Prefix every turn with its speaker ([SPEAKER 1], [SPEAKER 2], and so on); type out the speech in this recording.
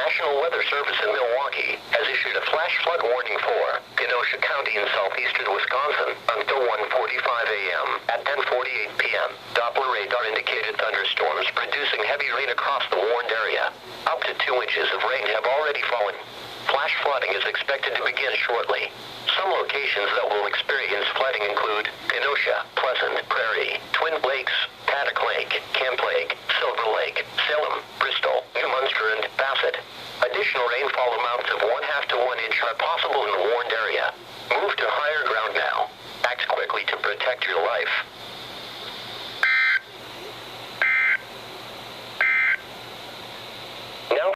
[SPEAKER 1] National Weather Service in Milwaukee has issued a flash flood warning for Kenosha County in southeastern Wisconsin until 1:45 a.m. At 10:48 p.m., Doppler radar indicated thunderstorms producing heavy rain across the warned area. Up to 2 inches of rain have already fallen. Flash flooding is expected to begin shortly. Some locations that will experience flooding include Kenosha, Pleasant Prairie, Twin Lakes, Paddock Lake, Camp Lake,